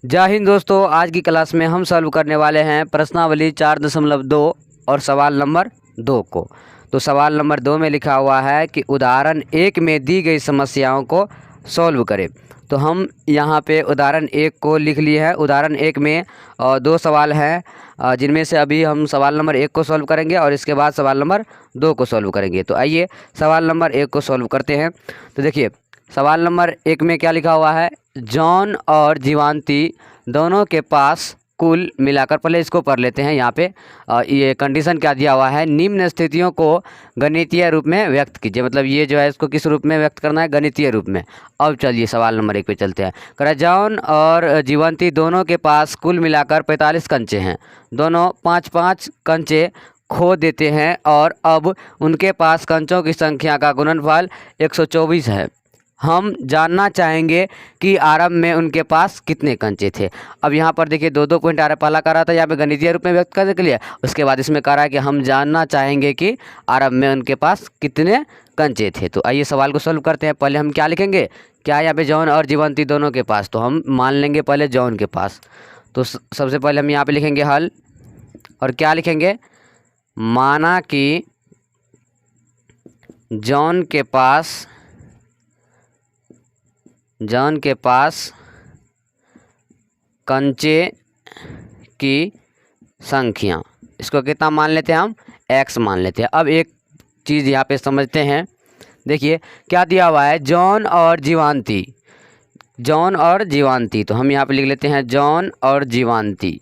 जय हिंद दोस्तों। आज की क्लास में हम सॉल्व करने वाले हैं प्रश्नावली 4.2 और सवाल नंबर 2 को। तो सवाल नंबर 2 में लिखा हुआ है कि उदाहरण 1 में दी गई समस्याओं को सॉल्व करें। तो हम यहाँ पे उदाहरण 1 को लिख लिए हैं। उदाहरण 1 में 2 सवाल हैं, जिनमें से अभी हम सवाल नंबर 1 को सॉल्व करेंगे और इसके बाद सवाल नंबर 2 को सॉल्व करेंगे। तो आइए सवाल नंबर 1 को सॉल्व करते हैं। तो देखिए सवाल नंबर 1 में क्या लिखा हुआ है, जॉन और जीवांती दोनों के पास कुल मिलाकर, पहले इसको पढ़ लेते हैं। यहाँ पे ये कंडीशन क्या दिया हुआ है, निम्न स्थितियों को गणितीय रूप में व्यक्त कीजिए। मतलब ये जो है इसको किस रूप में व्यक्त करना है, गणितीय रूप में। अब चलिए सवाल नंबर 1 पे चलते हैं। कह रहा है जॉन और जीवंती दोनों के पास कुल मिलाकर 45 कंचे हैं। दोनों 5-5 कंचे खो देते हैं और अब उनके पास कंचों की संख्या का गुणनफल 124 है। हम जानना चाहेंगे कि आरंभ में उनके पास कितने कंचे थे। अब यहाँ पर देखिए 2-2 पॉइंट आ रहा, पहला कर रहा था यहाँ पे गणितीय रूप में व्यक्त करने के लिए, उसके बाद इसमें कह रहा है कि हम जानना चाहेंगे कि आरंभ में उनके पास कितने कंचे थे। तो आइए सवाल को सॉल्व करते हैं। पहले हम क्या लिखेंगे, क्या यहाँ पे जॉन और जीवंती दोनों के पास, तो हम मान लेंगे पहले जॉन के पास। तो सबसे पहले हम यहाँ पर लिखेंगे हल, और क्या लिखेंगे, माना कि जॉन के पास कंचे की संख्या, इसको कितना मान लेते हैं हम, x मान लेते हैं। अब एक चीज़ यहाँ पे समझते हैं। देखिए क्या दिया हुआ है, जॉन और जीवांती। तो हम यहाँ पे लिख लेते हैं जॉन और जीवांती।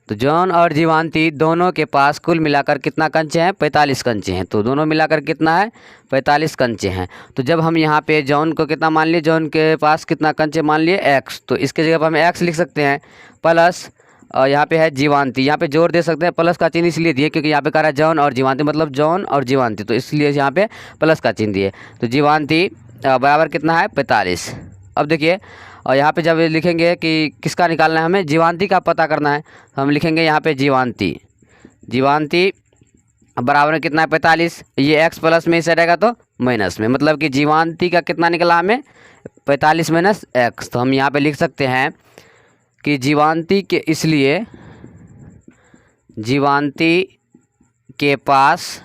तो जॉन और जीवांती दोनों के पास कुल मिलाकर कितना कंचे हैं, 45 कंचे हैं। तो दोनों मिलाकर कितना है, 45 कंचे हैं। तो जब हम यहाँ पे जॉन को कितना मान लिए, जॉन के पास कितना कंचे मान लिए, x, तो इसके जगह पर हम x लिख सकते हैं प्लस यहाँ पे है जीवांती। यहाँ पे जोड़ दे सकते हैं, प्लस का चिन्ह इसलिए दिए क्योंकि यहाँ पे कह रहा है जॉन और जीवांती, मतलब जॉन और जीवांती, तो इसलिए यहाँ पे प्लस का चिन्ह दिए। तो जीवांती बराबर कितना है, 45। अब देखिए और यहाँ पे जब लिखेंगे कि किसका निकालना है, हमें जीवांती का पता करना है, तो हम लिखेंगे यहाँ पे जीवांती बराबर में कितना है, 45। ये x प्लस में इसे रहेगा तो माइनस में, मतलब कि जीवांती का कितना निकला हमें, 45 माइनस x। तो हम यहाँ पे लिख सकते हैं कि जीवांती के पास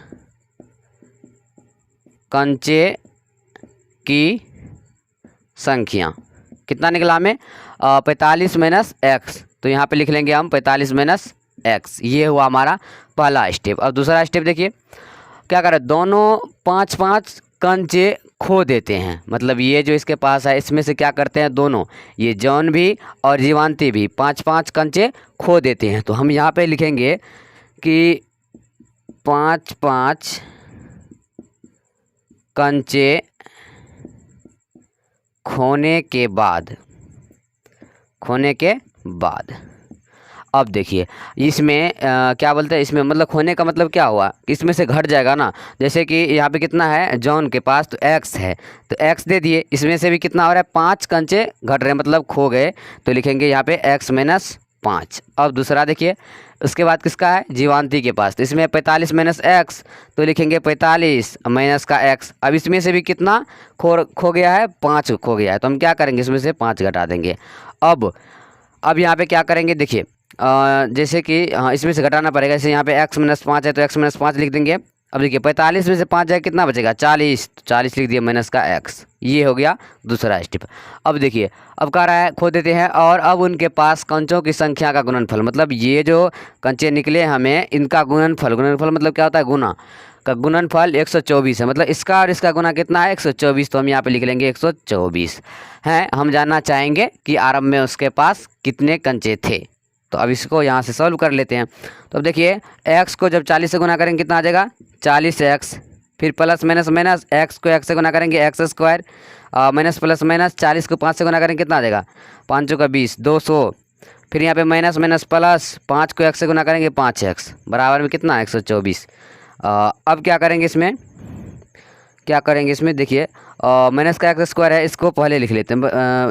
कंचे की संख्या कितना निकला हमें, 45 माइनस x। तो यहाँ पे लिख लेंगे हम 45 माइनस x। ये हुआ हमारा पहला स्टेप। अब दूसरा स्टेप देखिए क्या कर रहे हैं, दोनों 5-5 कंचे खो देते हैं। मतलब ये जो इसके पास है इसमें से क्या करते हैं, दोनों, ये जॉन भी और जीवांती भी 5-5 कंचे खो देते हैं। तो हम यहाँ पे लिखेंगे कि 5-5 कंचे खोने के बाद अब देखिए इसमें क्या बोलते हैं, इसमें मतलब खोने का मतलब क्या हुआ, इसमें से घट जाएगा ना। जैसे कि यहाँ पे कितना है जॉन के पास, तो x है, तो x दे दिए, इसमें से भी कितना हो रहा है, 5 कंचे घट रहे हैं, मतलब खो गए। तो लिखेंगे यहाँ पे x माइनस 5। अब दूसरा देखिए उसके बाद किसका है, जीवांती के पास, तो इसमें 45 माइनस x, तो लिखेंगे 45 माइनस का x। अब इसमें से भी कितना खो गया है, 5 खो गया है, तो हम क्या करेंगे, इसमें से 5 घटा देंगे। अब यहाँ पे क्या करेंगे, देखिए जैसे कि हाँ इसमें से घटाना पड़ेगा, जैसे यहाँ पे x माइनस 5 है तो x माइनस 5 लिख देंगे। अब देखिए 45 में से 5 जाए कितना बचेगा, 40, तो 40 लिख दिया माइनस का x। ये हो गया दूसरा स्टेप। अब देखिए अब कह रहा है खो देते हैं और अब उनके पास कंचों की संख्या का गुणनफल, मतलब ये जो कंचे निकले हमें इनका गुणनफल मतलब क्या होता है, गुना का गुणनफल 124 है। मतलब इसका और इसका गुना कितना है, 124। तो हम यहाँ पे लिख लेंगे 124 हैं। हम जानना चाहेंगे कि आरंभ में उसके पास कितने कंचे थे। तो अब इसको यहाँ से सॉल्व कर लेते हैं। तो अब देखिए x को जब 40 से गुना करेंगे कितना आ जाएगा, 40x, फिर प्लस माइनस माइनस x को x से गुना करेंगे x square, minus plus minus 40 को 5 से गुना करेंगे कितना आ जाएगा, 5 का 20, 200। फिर यहाँ पे माइनस माइनस प्लस 5 को x से गुना करेंगे 5x बराबर में कितना, 124। अब क्या करेंगे इसमें, देखिए माइनस का एक्स स्क्वायर है, इसको पहले लिख लेते हैं।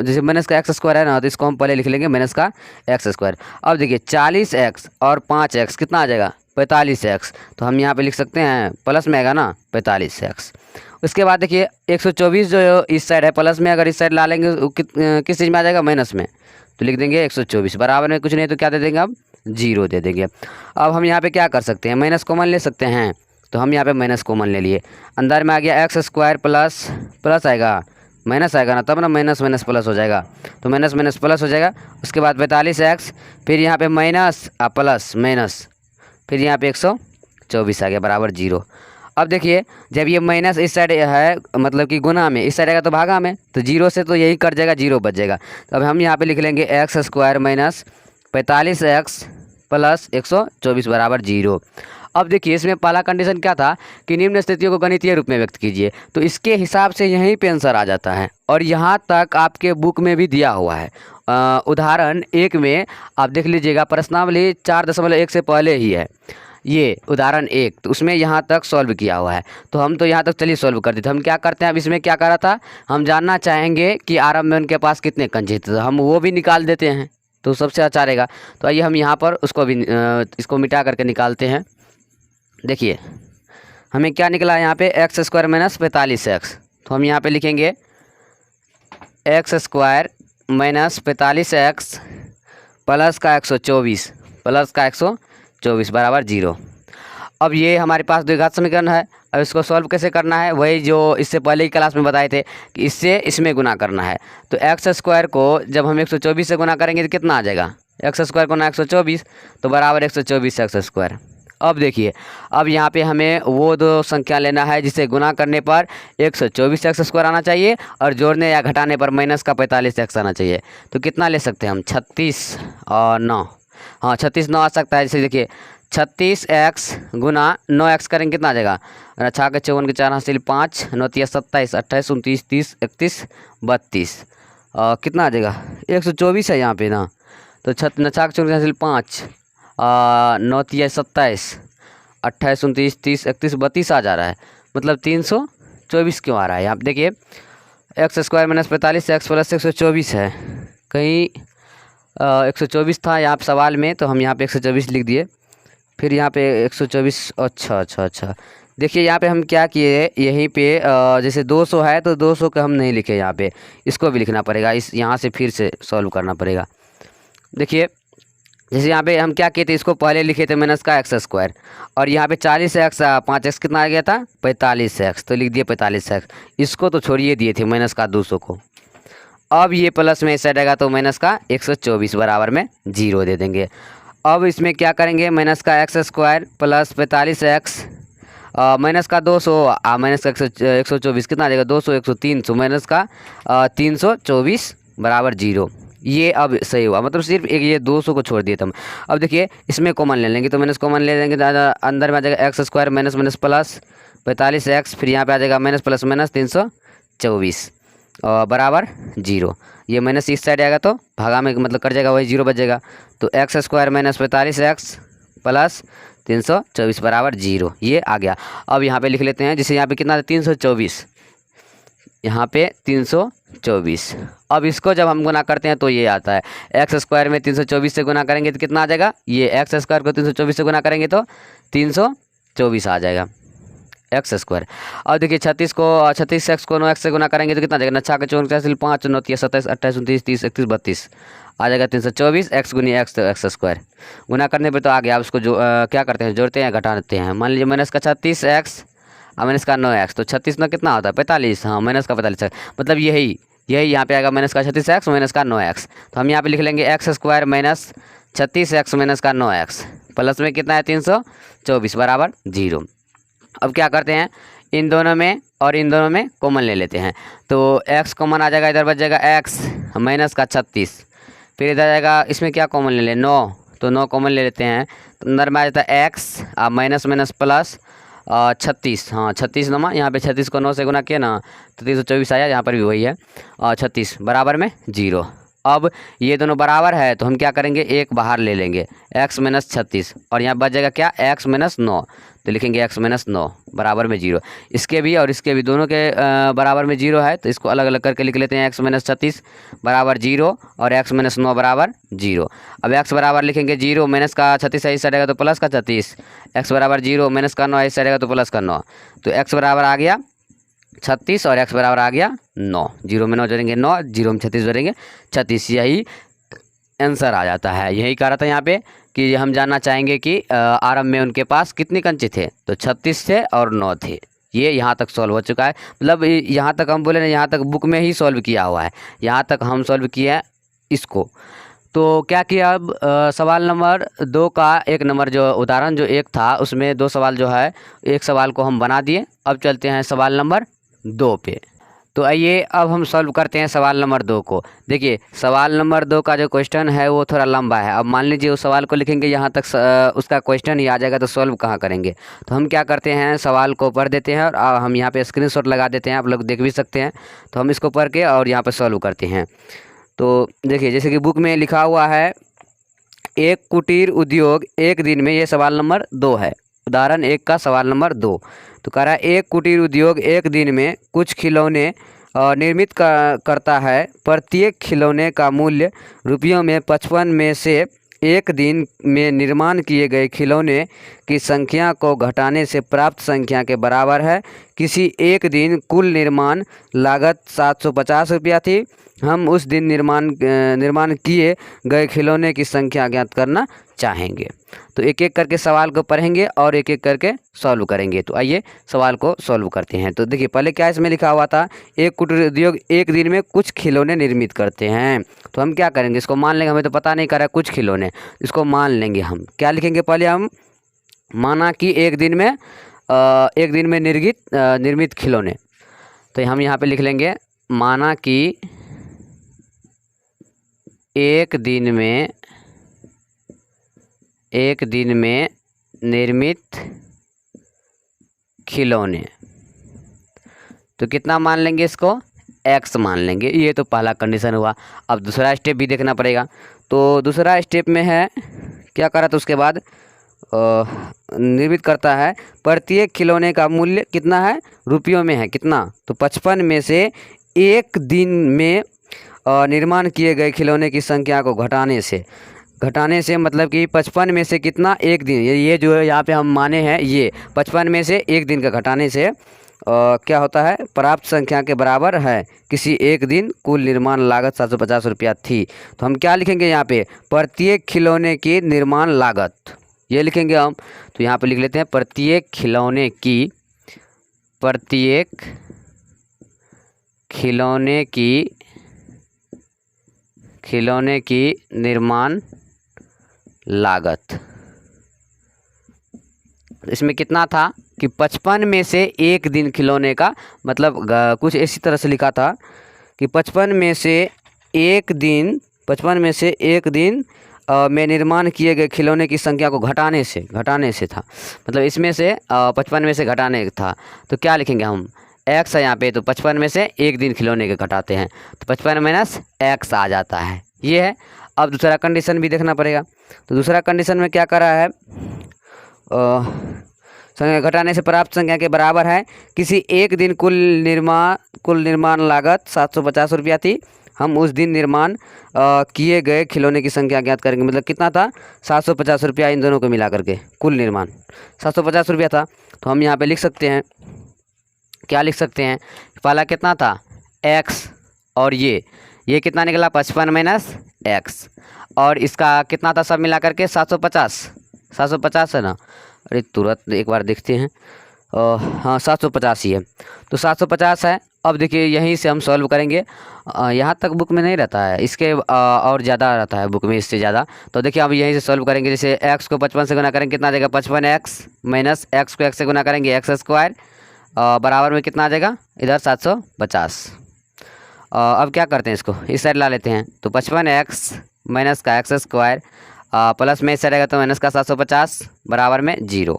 जैसे माइनस का एक्स स्क्वायर है ना, तो इसको हम पहले लिख लेंगे माइनस का एक्स स्क्वायर। अब देखिए 40x और 5x कितना आ जाएगा, 45x, तो हम यहाँ पे लिख सकते हैं प्लस में आएगा ना 45x। उसके बाद देखिए 124 जो इस साइड है प्लस में, अगर इस साइड ला लेंगे किस चीज़ में आ जाएगा, माइनस में, तो लिख देंगे 124 बराबर में कुछ नहीं तो क्या दे देंगे अब 0 दे देंगे। अब हम यहाँ पे क्या कर सकते हैं, माइनस कॉमन ले सकते हैं, तो हम यहाँ पे माइनस कॉमन ले लिए, अंदर में आ गया एक्स स्क्वायर प्लस प्लस आएगा माइनस आएगा ना, तब ना माइनस माइनस प्लस हो जाएगा, तो माइनस माइनस प्लस हो जाएगा। उसके बाद 45x, फिर यहाँ पे माइनस प्लस माइनस, फिर यहाँ पे 124 आ गया बराबर 0। अब देखिए जब ये माइनस इस साइड है मतलब कि गुना में, इस साइड आएगा तो भागा में, तो 0 से तो यही कट जाएगा, 0 बच जाएगा। तो अब हम यहाँ पे लिख लेंगे x square minus 45x plus 124 बराबर 0। अब देखिए इसमें पहला कंडीशन क्या था कि निम्न स्थितियों को गणितीय रूप में व्यक्त कीजिए, तो इसके हिसाब से यहीं पे आंसर आ जाता है, और यहाँ तक आपके बुक में भी दिया हुआ है। उदाहरण 1 में आप देख लीजिएगा, प्रश्नावली 4.1 से पहले ही है ये उदाहरण 1, तो उसमें यहाँ तक सॉल्व किया हुआ है। तो हम तो यहाँ तक चलिए सॉल्व कर देते। हम क्या करते हैं, अब इसमें क्या करा था, हम जानना चाहेंगे कि आरंभ में उनके पास कितने कंचे थे, तो हम वो भी निकाल देते हैं तो सबसे अच्छा रहेगा। तो आइए हम यहाँ पर उसको भी इसको मिटा करके निकालते हैं। देखिए हमें क्या निकला यहाँ पे, एक्स स्क्वायर माइनस 45x, तो हम यहाँ पे लिखेंगे x square minus 45x plus का 124 प्लस का 124 बराबर 0। अब ये हमारे पास द्विघात समीकरण है। अब इसको सॉल्व कैसे करना है, वही जो इससे पहले ही क्लास में बताए थे कि इससे इसमें गुना करना है। तो एक्स स्क्वायर को जब हम 124 से गुना करेंगे तो कितना आ जाएगा, एक्स स्क्वायर को ना 124 तो बराबर 124 एक्स स्क्वायर। अब देखिए अब यहाँ पे हमें वो दो संख्या लेना है जिसे गुना करने पर 124 एक्स स्क्वायर आना चाहिए और जोड़ने या घटाने पर माइनस का 45x आना चाहिए। तो कितना ले सकते हैं हम, 36 और 9, हाँ 36 9 आ सकता है। जैसे देखिए 36x गुना 9x करेंगे कितना आ जाएगा, 6 के 54 के 4 हासिल 5 9 3 27 28 29 30 31 32 कितना आ जाएगा 124 है यहाँ पे ना, तो 6 के 54 हासिल 5 9 3 27 28 29 30 31 32 आ जा रहा है, मतलब 324 क्यों आ रहा है। यहाँ पे देखिए x square minus 45x plus 124 है, कहीं 124 था यहाँ पे सवाल में, तो हम यहाँ पे 124 लिख दिए, फिर यहाँ पे 124। अच्छा देखिए यहाँ पे हम क्या किए, यहीं पे जैसे 200 है तो 200 का हम नहीं लिखे, यहाँ पे इसको भी लिखना पड़ेगा, इस यहाँ से फिर से सॉल्व करना पड़ेगा। देखिए जैसे यहाँ पे हम क्या किए थे, इसको पहले लिखे थे माइनस का एक्स स्क्वायर, और यहाँ पे 40x 5x कितना आ गया था 45x, तो लिख दिए 45x। इसको तो छोड़िए दिए थे माइनस का 200 को। अब ये प्लस में इस साइड आएगा तो माइनस का 124 बराबर में 0 दे देंगे। अब इसमें क्या करेंगे, माइनस का x square plus 45x minus का 200 माइनस का 124 कितना आ जाएगा 200 100 300 माइनस का 324 बराबर 0। ये अब सही हुआ, मतलब सिर्फ एक ये 200 को छोड़ दिए हम। अब देखिए इसमें कॉमन ले लेंगे, तो माइनस कॉमन ले लेंगे तो अंदर में आ जाएगा x square minus minus plus 45x, फिर यहाँ पे आ जाएगा माइनस प्लस माइनस 324 बराबर 0। ये माइनस इस साइड आएगा तो भागा में मतलब कट जाएगा, वही 0 बच जाएगा। तो x square minus 45x plus 324 बराबर 0, ये आ गया। अब यहाँ पे लिख लेते हैं, जैसे यहाँ पे कितना 324, यहाँ पे 324। अब इसको जब हम गुना करते हैं तो ये आता है, एक्स स्क्वायर में 324 से गुना करेंगे तो कितना आ जाएगा, ये एक्स स्क्वायर को 324 से गुना करेंगे तो 324 आ जाएगा एक्स स्क्वायर। और देखिए 36x को 9x से गुना करेंगे तो कितना आ जाएगा, 6 के 54 5 9 3 27 28 29 30 31 32 आ जाएगा 324 x गुनी x, तो एक्स स्क्वायर गुना करने पे तो आ गया। अब उसको जो क्या करते हैं, जोड़ते हैं घटाते हैं। मान लीजिए माइनस का 36x और माइनस का 9x, तो 36 9 कितना होता है 45, हाँ माइनस का 45, मतलब यही यहाँ पे आएगा माइनस का 36x माइनस का 9x। तो हम यहाँ पे लिख लेंगे x square minus 36x minus का 9x प्लस में कितना है 324 बराबर 0। अब क्या करते हैं, इन दोनों में और इन दोनों में कॉमन ले लेते हैं, तो x कॉमन आ जाएगा, इधर बच जाएगा x माइनस का 36, फिर इधर जाएगा इसमें क्या कॉमन ले लें 9, तो 9 कॉमन ले लेते हैं, तो अंदर में आ जाता है x माइनस माइनस प्लस 36, हाँ 36 नमा, यहाँ पे 36 को 9 से गुना किया ना तो 324 आया, यहाँ पर भी वही है 36 बराबर में 0। अब ये दोनों बराबर है तो हम क्या करेंगे, एक बाहर ले लेंगे, x माइनस 36, और यहाँ बच जाएगा क्या, x माइनस 9, तो लिखेंगे x माइनस 9 बराबर में 0। इसके भी और इसके भी दोनों के बराबर में 0 है, तो इसको अलग अलग करके लिख लेते हैं, x माइनस 36 बराबर 0 और x माइनस 9 बराबर 0। अब x बराबर लिखेंगे 0, माइनस का 36 है इस साइड रहेगा तो प्लस का 36, x बराबर 0 माइनस का 9 है इस साइड रहेगा तो प्लस का 9, तो x बराबर आ गया 36 और x बराबर आ गया 9। 0 में 9 जोड़ेंगे 9, 0 में 36 जोड़ेंगे 36, यही आंसर आ जाता है। यही कह रहा था यहाँ पे कि हम जानना चाहेंगे कि आरंभ में उनके पास कितने कंचे थे, तो 36 थे और 9 थे। ये यहाँ तक सॉल्व हो चुका है, मतलब यहाँ तक हम बोले ना, यहाँ तक बुक में ही सॉल्व किया हुआ है, यहाँ तक हम सॉल्व किए हैं इसको। तो क्या किया, अब सवाल नंबर 2 का एक नंबर जो उदाहरण जो एक था उसमें 2 सवाल जो है, एक सवाल को हम बना दिए। अब चलते हैं सवाल नंबर 2 पे। तो आइए अब हम सॉल्व करते हैं सवाल नंबर 2 को। देखिए सवाल नंबर 2 का जो क्वेश्चन है वो थोड़ा लंबा है। अब मान लीजिए उस सवाल को लिखेंगे यहाँ तक उसका क्वेश्चन ही आ जाएगा, तो सॉल्व कहाँ करेंगे। तो हम क्या करते हैं, सवाल को पढ़ देते हैं और हम यहाँ पे स्क्रीनशॉट लगा देते हैं, आप लोग देख भी सकते हैं। तो हम इसको पढ़ के और यहाँ पर सॉल्व करते हैं। तो देखिए जैसे कि बुक में लिखा हुआ है, एक कुटीर उद्योग एक दिन में, ये सवाल नंबर 2 है, उदाहरण 1 का सवाल नंबर 2। तो कह रहा है एक कुटीर उद्योग एक दिन में कुछ खिलौने निर्मित करता है। प्रत्येक खिलौने का मूल्य रुपयों में 55 में से एक दिन में निर्माण किए गए खिलौने की संख्या को घटाने से प्राप्त संख्या के बराबर है। किसी एक दिन कुल निर्माण लागत 750 रुपया थी। हम उस दिन निर्माण किए गए खिलौने की संख्या ज्ञात करना चाहेंगे। तो एक एक करके सवाल को पढ़ेंगे और एक एक करके सॉल्व करेंगे। तो आइए सवाल को सॉल्व करते हैं। तो देखिए पहले क्या इसमें लिखा हुआ था, एक कुटीर उद्योग एक दिन में कुछ खिलौने निर्मित करते हैं। तो हम क्या करेंगे, इसको मान लेंगे, हमें तो पता नहीं कर रहा कुछ खिलौने, इसको मान लेंगे। हम क्या लिखेंगे, पहले हम माना कि एक दिन में निर्मित खिलौने। तो हम यहाँ पे लिख लेंगे, माना कि एक दिन में निर्मित खिलौने। तो कितना मान लेंगे, इसको x मान लेंगे। ये तो पहला कंडीशन हुआ। अब दूसरा स्टेप भी देखना पड़ेगा। तो दूसरा स्टेप में है क्या करा, तो उसके बाद निर्मित करता है। प्रत्येक खिलौने का मूल्य कितना है, रुपयों में है कितना, तो 55 में से एक दिन में निर्माण किए गए खिलौने की संख्या को घटाने से मतलब कि 55 में से कितना, एक दिन, ये जो है यहाँ पे हम माने हैं, ये 55 में से एक दिन का घटाने से क्या होता है, प्राप्त संख्या के बराबर है। किसी एक दिन कुल निर्माण लागत 750 रुपया थी। तो हम क्या लिखेंगे यहाँ पे, प्रत्येक खिलौने की निर्माण लागत, ये लिखेंगे हम। तो यहाँ पे लिख लेते हैं, प्रत्येक खिलौने की निर्माण लागत। इसमें कितना था कि 55 में से एक दिन खिलौने का, मतलब कुछ इसी तरह से लिखा था कि 55 में से एक दिन में निर्माण किए गए खिलौने की संख्या को घटाने से था, मतलब इसमें से 55 में से घटाने था। तो क्या लिखेंगे हम, x है यहाँ पे, तो 55 में से एक दिन खिलौने के घटाते हैं तो 55 माइनस x आ जाता है, ये है। अब दूसरा कंडीशन भी देखना पड़ेगा। तो दूसरा कंडीशन में क्या करा है, संख्या घटाने से प्राप्त संख्या के बराबर है। किसी एक दिन कुल निर्माण लागत 750 रुपया थी। हम उस दिन निर्माण किए गए खिलौने की संख्या ज्ञात करेंगे, मतलब कितना था, 750 रुपया, इन दोनों को मिला करके कुल निर्माण 750 रुपया था। तो हम यहाँ पे लिख सकते हैं, क्या लिख सकते हैं, पहला कितना था x, और ये कितना निकला 55 माइनस x, और इसका कितना था सब मिला करके 750 है ना। अरे तुरंत एक बार देखते हैं, हाँ 750 ही है। तो 750 है। अब देखिए यहीं से हम सॉल्व करेंगे। यहाँ तक बुक में नहीं रहता है, इसके और ज़्यादा रहता है बुक में, इससे ज़्यादा। तो देखिए अब यहीं से सॉल्व करेंगे। जैसे x को 55 से गुना करेंगे कितना देगा, 55x माइनस x को x से गुना करेंगे x स्क्वायर, बराबर में कितना आ जाएगा, इधर 750। अब क्या करते हैं, इसको इस साइड ला लेते हैं। तो 55x माइनस का x स्क्वायर प्लस में इस साइड आएगा तो माइनस का 750 बराबर में 0।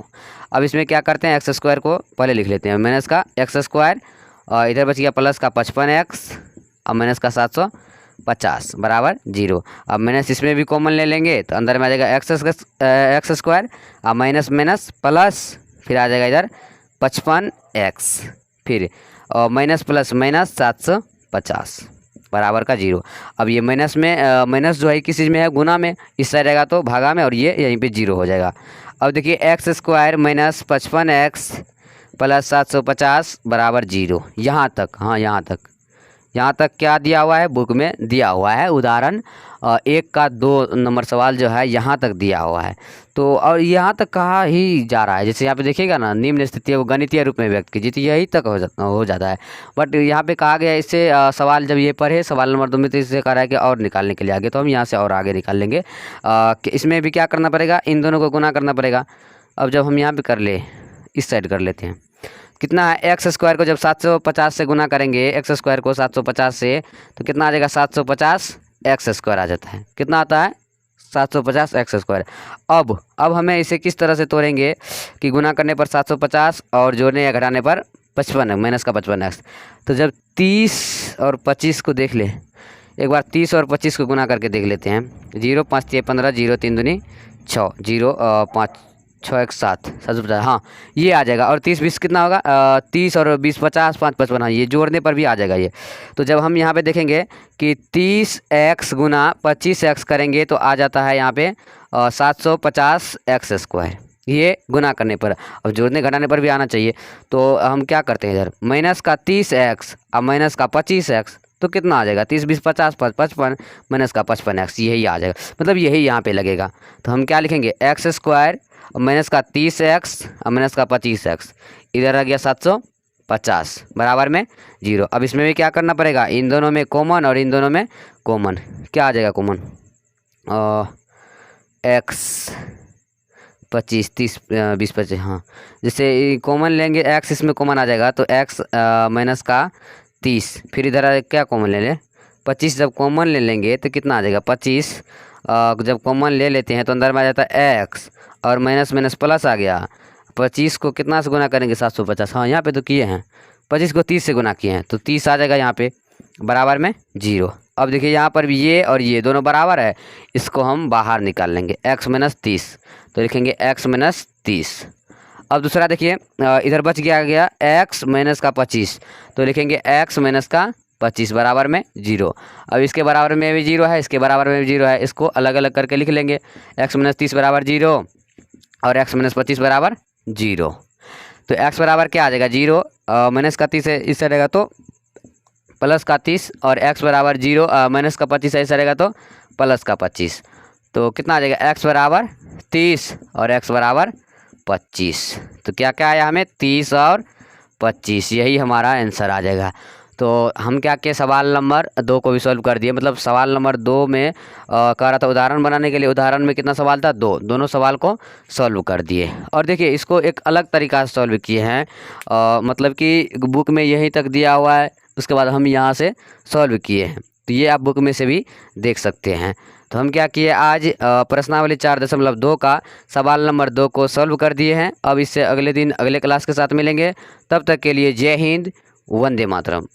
अब इसमें क्या करते हैं, एक्स स्क्वायर को पहले लिख लेते हैं, माइनस का x स्क्वायर, इधर बच गया प्लस का 55x और माइनस का 50 बराबर 0। अब माइनस इसमें भी कॉमन ले लेंगे तो अंदर में आ जाएगा एक्स स्क्वायर, अब माइनस माइनस प्लस, फिर आ जाएगा इधर 55x, फिर और माइनस प्लस माइनस 750 बराबर का 0। अब ये माइनस में माइनस जो है किस चीज़ में है, गुना में, इस साइड रहेगा तो भागा में, और ये यहीं पे 0 हो जाएगा। अब देखिए x square minus 55x plus 750 बराबर 0। यहाँ तक, हाँ यहाँ तक क्या दिया हुआ है, बुक में दिया हुआ है उदाहरण 1 का 2 नंबर सवाल जो है यहाँ तक दिया हुआ है। तो और यहाँ तक कहा ही जा रहा है, जैसे यहाँ पे देखिएगा ना, निम्न स्थिति को गणितीय रूप में व्यक्त कीजिए, तो यही तक हो जाता है। बट यहाँ पे कहा गया इससे सवाल जब ये पढ़े सवाल नंबर 2 में, तो इससे कह रहा है कि और निकालने के लिए आगे, तो हम यहाँ से और आगे निकाल लेंगे। कि इसमें भी क्या करना पड़ेगा, इन दोनों को गुना करना पड़ेगा। अब जब हम यहाँ पर कर ले, इस साइड कर लेते हैं, कितना है, एक्स स्क्वायर को जब 750 से गुना करेंगे, एक्स स्क्वायर को 750 से, तो कितना आ जाएगा, 750 एक्स स्क्वायर आ जाता है। कितना आता है, 750 एक्स स्क्वायर। अब हमें इसे किस तरह से तोड़ेंगे कि गुना करने पर 750 और जोड़ने या घटाने पर 55 माइनस का 55x। तो जब 30 और 25 को देख ले, एक बार 30 और 25 को गुना करके देख लेते हैं। 0 5 3 15, 0 3 दूनी 6, 0 5 6 1 7, 750, हाँ ये आ जाएगा। और 30 20 कितना होगा, 30 और 20 50, 5 55, हाँ ये जोड़ने पर भी आ जाएगा ये। तो जब हम यहाँ पे देखेंगे कि 30x गुना 25x करेंगे तो आ जाता है यहाँ पे 750 एक्स स्क्वायर, ये गुना करने पर। अब जोड़ने घटाने पर भी आना चाहिए। तो हम क्या करते हैं, इधर माइनस का 30x और माइनस का 25x, तो कितना आ जाएगा, 30 20 50 55 माइनस का 55x, यही आ जाएगा, मतलब यही यहाँ पे लगेगा। तो हम क्या लिखेंगे, एक्स स्क्वायर माइनस का 30x और माइनस का 25x, इधर आ गया 750 बराबर में 0। अब इसमें भी क्या करना पड़ेगा, इन दोनों में कॉमन और इन दोनों में कॉमन, क्या आ जाएगा कॉमन, x 25 30 20 25, हाँ जैसे कॉमन लेंगे x, इसमें कॉमन आ जाएगा तो x माइनस का 30, फिर इधर क्या कॉमन ले लें, 25 जब कॉमन ले लेंगे तो कितना आ जाएगा 25, जब कॉमन ले लेते हैं तो अंदर में आ जाता है x और माइनस माइनस प्लस आ गया। 25 को कितना से गुना करेंगे, 750, हाँ यहाँ पे तो किए हैं, 25 को 30 से गुना किए हैं तो 30 आ जाएगा यहाँ पे बराबर में 0। अब देखिए यहाँ पर भी ये और ये दोनों बराबर है, इसको हम बाहर निकाल लेंगे, x माइनस 30, तो लिखेंगे x माइनस 30। अब दूसरा देखिए इधर बच गया x माइनस का 25, तो लिखेंगे x माइनस का 25 बराबर में 0। अब इसके बराबर में भी 0 है, इसके बराबर में भी 0 है, इसको अलग अलग करके लिख लेंगे, x माइनस 30 बराबर 0 और x माइनस 25 बराबर 0। तो x बराबर क्या आ जाएगा 0, माइनस का 30 है इससे रहेगा तो प्लस का 30, और x बराबर 0 माइनस का 25 है इससे रहेगा तो प्लस का 25। तो कितना आ जाएगा, x बराबर 30 और x बराबर 25। तो क्या क्या आया हमें, 30 और 25, यही हमारा आंसर आ जाएगा। तो हम क्या किए, सवाल नंबर 2 को भी सॉल्व कर दिए। मतलब सवाल नंबर 2 में कह रहा था उदाहरण बनाने के लिए, उदाहरण में कितना सवाल था, 2, दोनों सवाल को सॉल्व कर दिए। और देखिए इसको एक अलग तरीका से सॉल्व किए हैं, मतलब कि बुक में यहीं तक दिया हुआ है, उसके बाद हम यहाँ से सॉल्व किए हैं, तो ये आप बुक में से भी देख सकते हैं। तो हम क्या किए, आज प्रश्नावली 4.2 का सवाल नंबर 2 को सॉल्व कर दिए हैं। अब इससे अगले दिन अगले क्लास के साथ मिलेंगे, तब तक के लिए जय हिंद, वंदे मातरम।